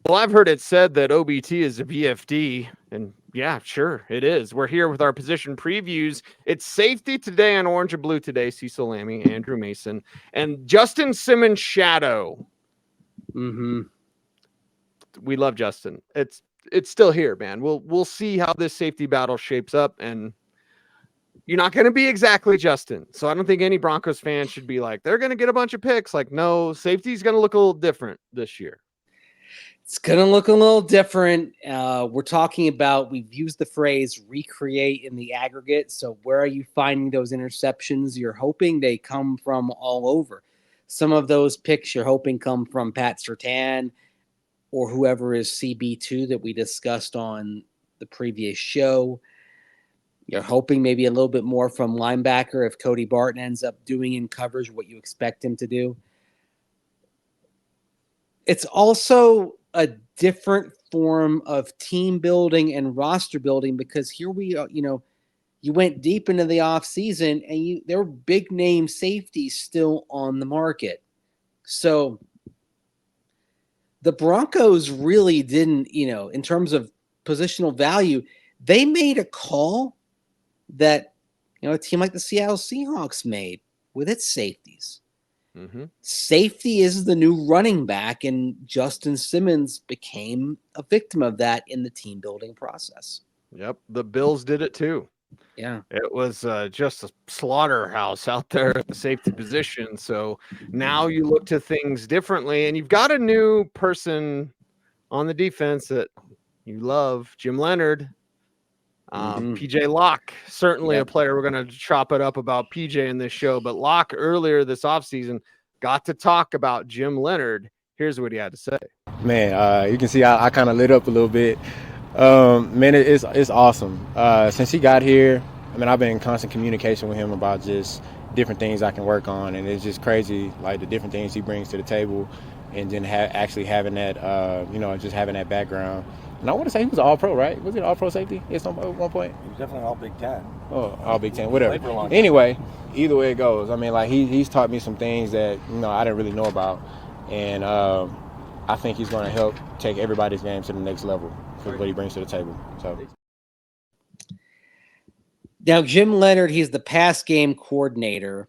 Well, I've heard it said that OBT is a VFD, and yeah, sure, it is. We're here with our position previews. It's safety today on Orange and Blue today. Cecil, Lammey, Andrew Mason, and Justin Simmons shadow. Mm-hmm. We love Justin. It's still here, man. We'll see how this safety battle shapes up, and you're not going to be exactly Justin. So I don't think any Broncos fan should be like they're going to get a bunch of picks. Like, no, safety's going to look a little different this year. It's going to look a little different. We're talking about, we've used the phrase recreate in the aggregate. So where are you finding those interceptions? You're hoping they come from all over. Some of those picks you're hoping come from Pat Surtain or whoever is CB2 that we discussed on the previous show. You're hoping maybe a little bit more from linebacker if Cody Barton ends up doing in coverage what you expect him to do. It's also a different form of team building and roster building because here we are, you went deep into the offseason and there were big name safeties still on the market. So the Broncos really didn't, in terms of positional value, they made a call that, a team like the Seattle Seahawks made with its safeties. Mm-hmm. Safety is the new running back, and Justin Simmons became a victim of that in the team building process. Yep, the Bills did it too. Yeah, it was just a slaughterhouse out there at the safety position. So now you look to things differently, and you've got a new person on the defense that you love, Jim Leonard. PJ Locke, certainly a player. We're going to chop it up about PJ in this show, but Locke earlier this offseason got to talk about Jim Leonard. Here's what he had to say. Man, you can see I kind of lit up a little bit. Man, it's awesome. Since he got here, I mean, I've been in constant communication with him about just different things I can work on, and it's just crazy, like the different things he brings to the table, and then actually having that, just having that background. And I want to say he was an all-pro, right? Was he an all-pro safety at one point? He was definitely all Big Ten. Oh, all Big Ten, whatever. Anyway, either way it goes, I mean, like he's taught me some things that I didn't really know about, and I think he's going to help take everybody's game to the next level for what he brings to the table. So now Jim Leonard, he's the pass game coordinator. Of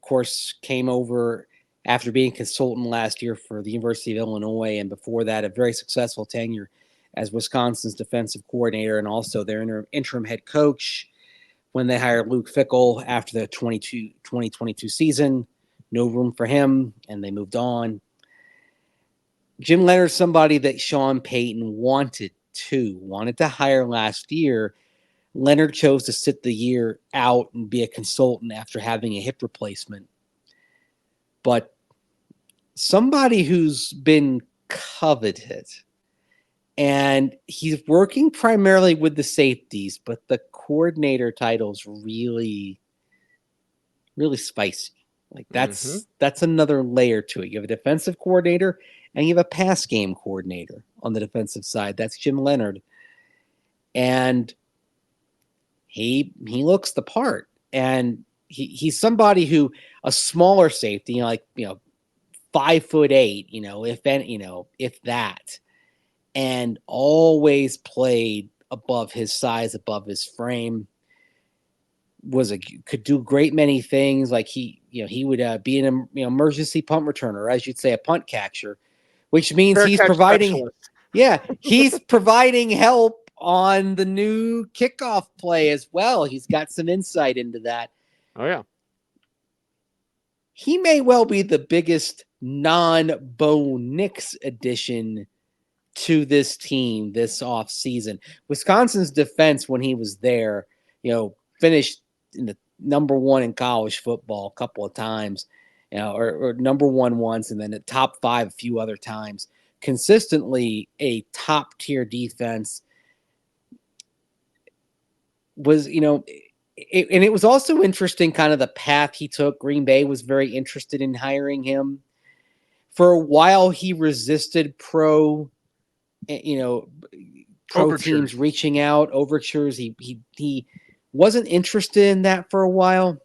course, came over after being consultant last year for the University of Illinois, and before that, a very successful tenure as Wisconsin's defensive coordinator and also their interim head coach when they hired Luke Fickell after the 2022 season. No room for him, and they moved on. Jim Leonard's somebody that Sean Payton wanted to hire last year. Leonard chose to sit the year out and be a consultant after having a hip replacement. But somebody who's been coveted, and he's working primarily with the safeties, but the coordinator title's really, really spicy. Like that's another layer to it. You have a defensive coordinator and you have a pass game coordinator on the defensive side. That's Jim Leonard. And he looks the part. And he's somebody who, a smaller safety, 5'8", if that, and always played above his size, above his frame. Could do great many things. Like he would be an emergency punt returner, as you'd say, a punt catcher, which means he's providing. Yeah, he's providing help on the new kickoff play as well. He's got some insight into that. Oh yeah, he may well be the biggest non-Bo Nix addition to this team this offseason. Wisconsin's defense, when he was there, finished in the number one in college football a couple of times, or number one once, and then the top 5 a few other times. Consistently a top tier defense. Was, and it was also interesting kind of the path he took. Green Bay was very interested in hiring him. For a while, he resisted pro teams reaching out, overtures. He wasn't interested in that for a while.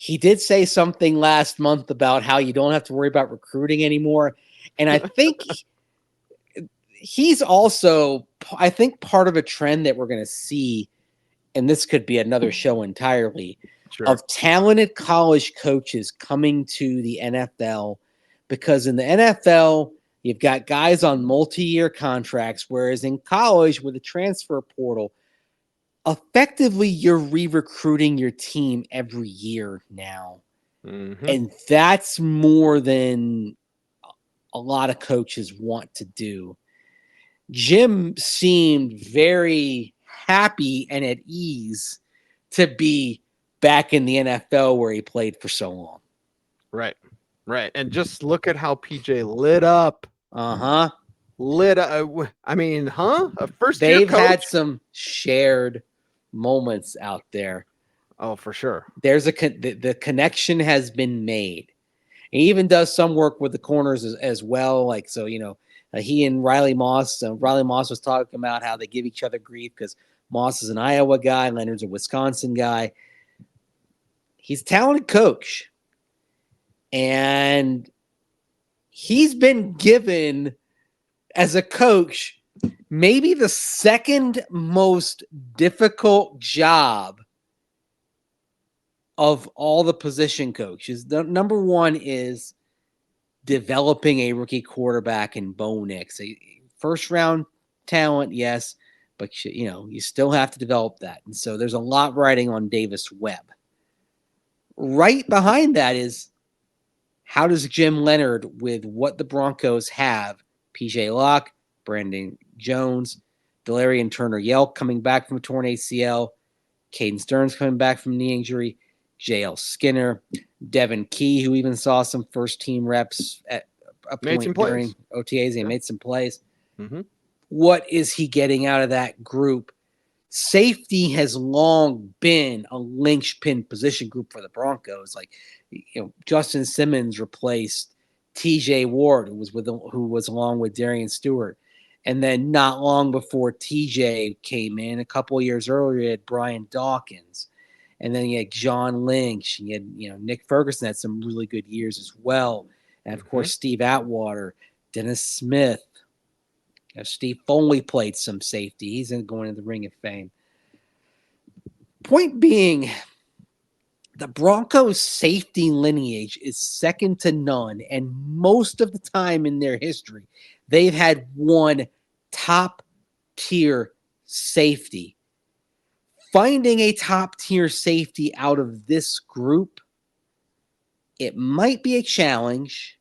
He did say something last month about how you don't have to worry about recruiting anymore. And I think he's also, I think, part of a trend that we're going to see, and this could be another show entirely, of talented college coaches coming to the NFL, because in the NFL, you've got guys on multi-year contracts, whereas in college with the transfer portal, effectively you're re-recruiting your team every year now. Mm-hmm. And that's more than a lot of coaches want to do. Jim seemed very happy and at ease to be back in the NFL where he played for so long. Right. And just look at how PJ lit up. Lit up. I mean, a first-year They've coach? had some shared moments out there. Oh, for sure. There's the connection has been made. He even does some work with the corners as well. Like, so, he and Riley Moss was talking about how they give each other grief because Moss is an Iowa guy, Leonard's a Wisconsin guy. He's a talented coach. And he's been given, as a coach, maybe the second most difficult job of all the position coaches. The number one is developing a rookie quarterback in Bo Nix. A first round talent, yes, but you still have to develop that. And so there's a lot riding on Davis Webb. Right behind that is, how does Jim Leonard, with what the Broncos have, PJ Locke, Brandon Jones, Delarian Turner-Yelk coming back from a torn ACL, Caden Stearns coming back from knee injury, JL Skinner, Devin Key, who even saw some first-team reps at a point during OTAs and made some plays. Mm-hmm. What is he getting out of that group? Safety has long been a linchpin position group for the Broncos. Like, Justin Simmons replaced TJ Ward, who was along with Darian Stewart. And then not long before TJ came in, a couple of years earlier, you had Brian Dawkins. And then you had John Lynch. And you had, Nick Ferguson had some really good years as well. And, of course, Steve Atwater, Dennis Smith. Steve Foley played some safety. He's going into the Ring of Fame. Point being, the Broncos' safety lineage is second to none. And most of the time in their history, they've had one top-tier safety. Finding a top-tier safety out of this group, it might be a challenge,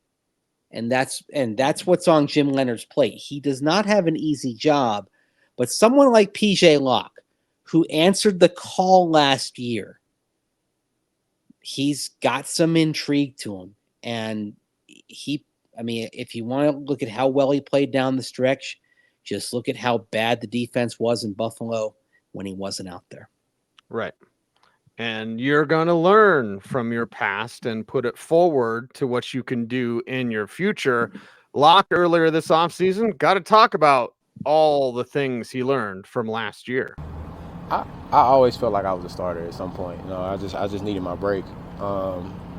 and that's what's on Jim Leonard's plate. He does not have an easy job, but someone like PJ Locke, who answered the call last year, he's got some intrigue to him. And if you want to look at how well he played down the stretch, just look at how bad the defense was in Buffalo when he wasn't out there. Right. And you're going to learn from your past and put it forward to what you can do in your future. Locke, earlier this offseason, got to talk about all the things he learned from last year. I always felt like I was a starter at some point. I just needed my break.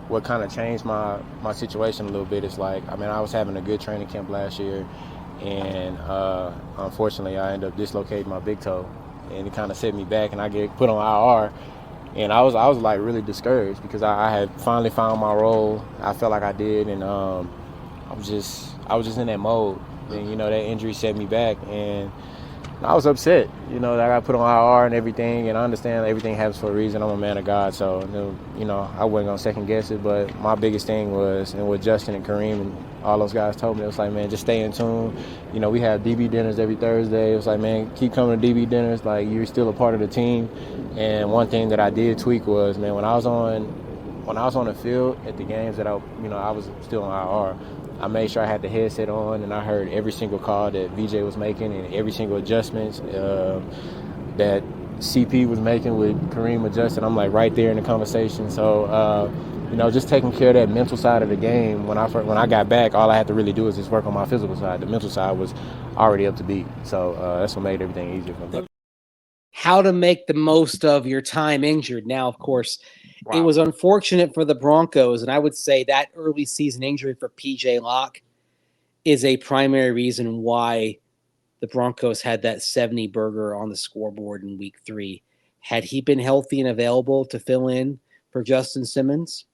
What kind of changed my situation a little bit is I was having a good training camp last year, and unfortunately I ended up dislocating my big toe, and it kind of set me back, and I get put on IR. And I was really discouraged because I had finally found my role. I felt like I did, and I was just in that mode. And that injury set me back, and I was upset. That I got put on IR and everything. And I understand everything happens for a reason. I'm a man of God, so I wasn't gonna second guess it. But my biggest thing was, and what Justin and Kareem and all those guys told me, it was like, man, just stay in tune. We have DB dinners every Thursday. It was like, man, keep coming to DB dinners. Like, you're still a part of the team. And one thing that I did tweak was, man, when I was on the field at the games that I was still on IR, I made sure I had the headset on, and I heard every single call that VJ was making and every single adjustments that CP was making with Kareem adjusting. I'm right there in the conversation. So, just taking care of that mental side of the game. When I got back, all I had to really do was just work on my physical side. The mental side was already up to beat. So that's what made everything easier for me. How to make the most of your time injured. Now, of course, It was unfortunate for the Broncos, and I would say that early season injury for PJ Locke is a primary reason why the Broncos had that 70 burger on the scoreboard in week 3. Had he been healthy and available to fill in for Justin Simmons,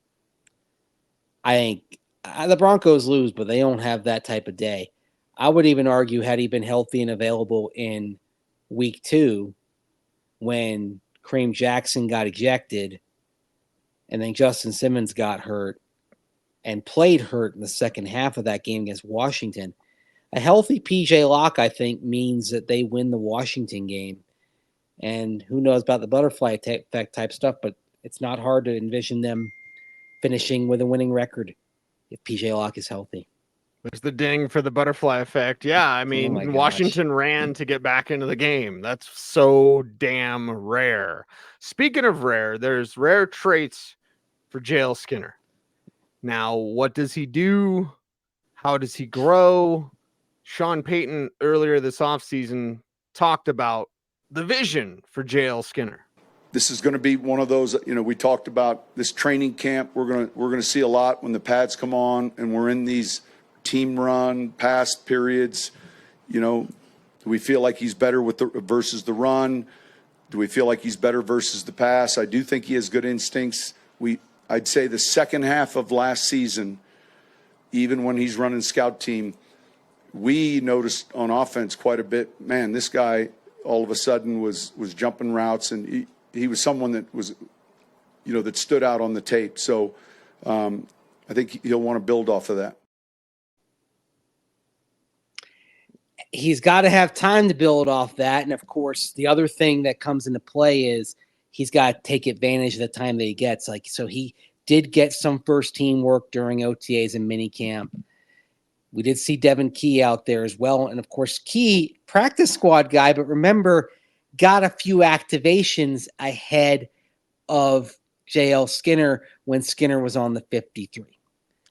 I think the Broncos lose, but they don't have that type of day. I would even argue had he been healthy and available in week 2 when Kareem Jackson got ejected and then Justin Simmons got hurt and played hurt in the second half of that game against Washington. A healthy PJ Locke, I think, means that they win the Washington game. And who knows about the butterfly effect type stuff, but it's not hard to envision them finishing with a winning record if PJ Locke is healthy. There's the ding for the butterfly effect. Yeah, I mean, Washington ran to get back into the game. That's so damn rare. Speaking of rare, there's rare traits for JL Skinner. Now, what does he do? How does he grow? Sean Payton earlier this offseason talked about the vision for JL Skinner. This is going to be one of those, we talked about this training camp. We're going to see a lot when the pads come on and we're in these team run pass periods. Do we feel like he's better versus the run? Do we feel like he's better versus the pass? I do think he has good instincts. I'd say the second half of last season, even when he's running scout team, we noticed on offense quite a bit. Man, this guy all of a sudden was jumping routes, and he was someone that was, that stood out on the tape. So I think he'll want to build off of that. He's got to have time to build off that. And, of course, the other thing that comes into play is he's got to take advantage of the time that he gets. So he did get some first-team work during OTAs and minicamp. We did see Devin Key out there as well. And, of course, Key, practice squad guy, but remember, got a few activations ahead of JL Skinner when Skinner was on the 53.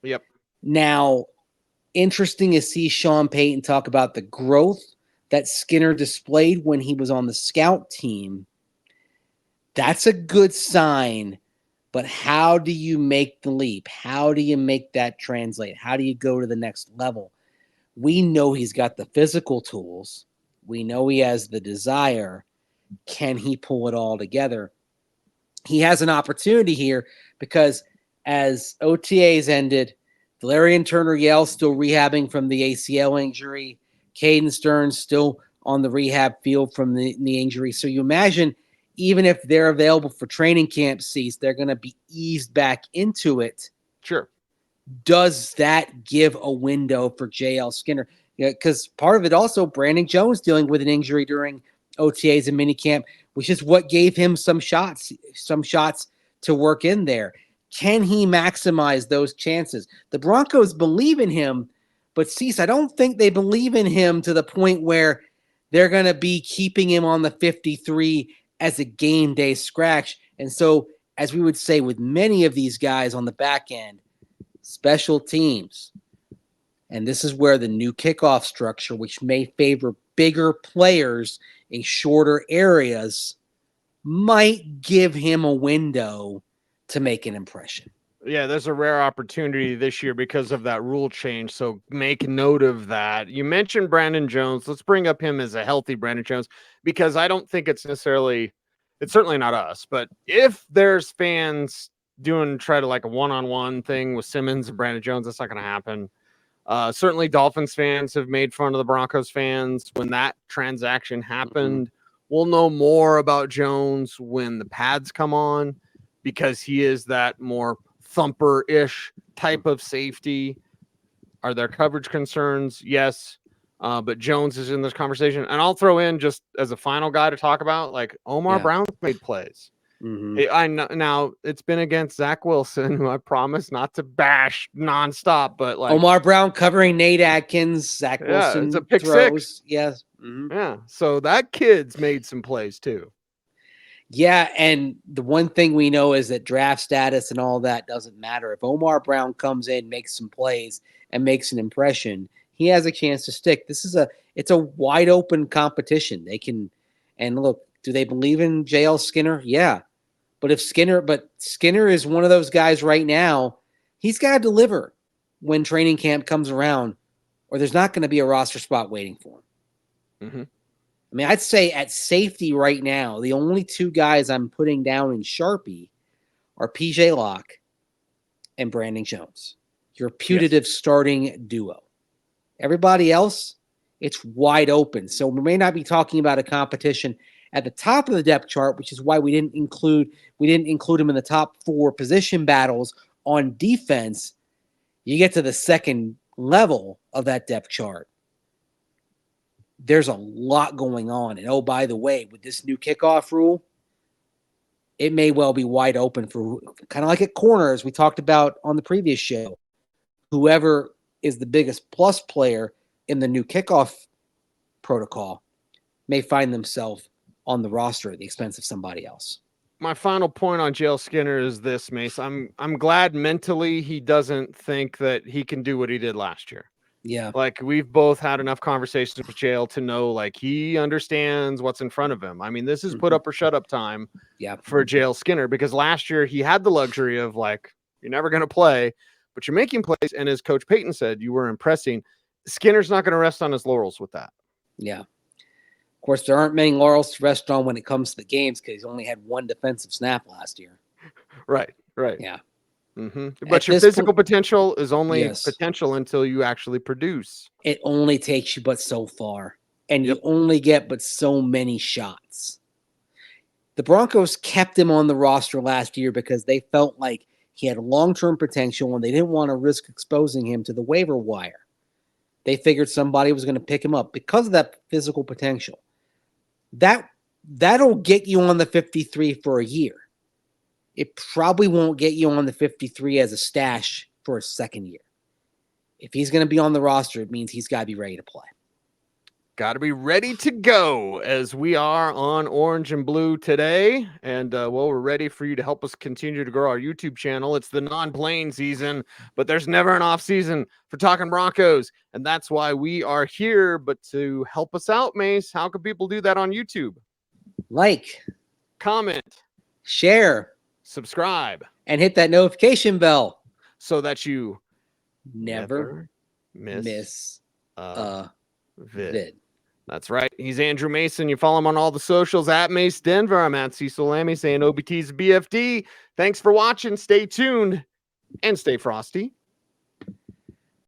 Yep. Now, interesting to see Sean Payton talk about the growth that Skinner displayed when he was on the scout team. That's a good sign, but how do you make the leap? How do you make that translate? How do you go to the next level? We know he's got the physical tools. We know he has the desire. Can he pull it all together? He has an opportunity here because as OTAs ended, Valerian Turner-Yell still rehabbing from the ACL injury. Caden Stearns still on the rehab field from the knee injury. So you imagine even if they're available for training camp seats, they're going to be eased back into it. Sure. Does that give a window for JL Skinner? Because part of it also, Brandon Jones dealing with an injury during OTAs and minicamp, which is what gave him some shots to work in there. Can he maximize those chances? The Broncos believe in him, but Cecil, I don't think they believe in him to the point where they're going to be keeping him on the 53 as a game day scratch. And so, as we would say with many of these guys on the back end, special teams. And this is where the new kickoff structure, which may favor bigger players in shorter areas, might give him a window to make an impression. Yeah, there's a rare opportunity this year because of that rule change. So make note of that. You mentioned Brandon Jones. Let's bring up him as a healthy Brandon Jones, because I don't think it's certainly not us, but if there's fans try to like a one-on-one thing with Simmons and Brandon Jones, that's not going to happen. Certainly Dolphins fans have made fun of the Broncos fans when that transaction happened. Mm-hmm. We'll know more about Jones when the pads come on, because he is that more thumper-ish type of safety. Are there coverage concerns? Yes. But Jones is in this conversation. And I'll throw in, just as a final guy to talk about, like Omar Brown's made plays. Mm-hmm. I know now it's been against Zach Wilson, who I promise not to bash nonstop, but like Omar Brown covering Nate Atkins, Zach Wilson. It's a pick throws. 6. Yes. Mm-hmm. Yeah. So that kid's made some plays too. Yeah, and the one thing we know is that draft status and all that doesn't matter. If Omar Brown comes in, makes some plays, and makes an impression, he has a chance to stick. It's a wide open competition. They can, and look, do they believe in JL Skinner? Yeah. But Skinner is one of those guys right now. He's got to deliver when training camp comes around. or there's not going to be a roster spot waiting for him. Mm-hmm. I mean, I'd say at safety right now, the only two guys I'm putting down in Sharpie are PJ Locke and Brandon Jones, your putative starting duo. Everybody else, it's wide open. So we may not be talking about a competition at the top of the depth chart, which is why we didn't include him in the top 4 position battles on defense. You get to the second level of that depth chart, there's a lot going on. And oh, by the way, with this new kickoff rule, it may well be wide open for kind of like at corner, as we talked about on the previous show. Whoever is the biggest plus player in the new kickoff protocol may find themselves on the roster at the expense of somebody else. My final point on J.L. Skinner is this, Mace. I'm glad mentally he doesn't think that he can do what he did last year. Yeah. Like, we've both had enough conversations with JL to know, like, he understands what's in front of him. I mean, this is put up or shut up time for JL Skinner, because last year he had the luxury of, like, you're never going to play, but you're making plays. And as Coach Payton said, you were impressing. Skinner's not going to rest on his laurels with that. Yeah. Of course, there aren't many laurels to rest on when it comes to the games, because he's only had 1 defensive snap last year. Right. Yeah. Mm-hmm. But your physical potential is only potential until you actually produce. It only takes you but so far, and you only get but so many shots. The Broncos kept him on the roster last year because they felt like he had long-term potential, and they didn't want to risk exposing him to the waiver wire. They figured somebody was going to pick him up because of that physical potential. That'll get you on the 53 for a year. It probably won't get you on the 53 as a stash for a second year. If he's going to be on the roster, it means he's got to be ready to play. Got to be ready to go, as we are on Orange and Blue today. And, we're ready for you to help us continue to grow our YouTube channel. It's the non-playing season, but there's never an off season for Talking Broncos. And that's why we are here. But to help us out, Mace, how can people do that on YouTube? Like, comment, share, subscribe, and hit that notification bell so that you never miss a vid. That's right. He's Andrew Mason. You follow him on all the socials at Mace Denver. I'm at Cecil Lammey saying OBT's BFD. Thanks for watching. Stay tuned and stay frosty.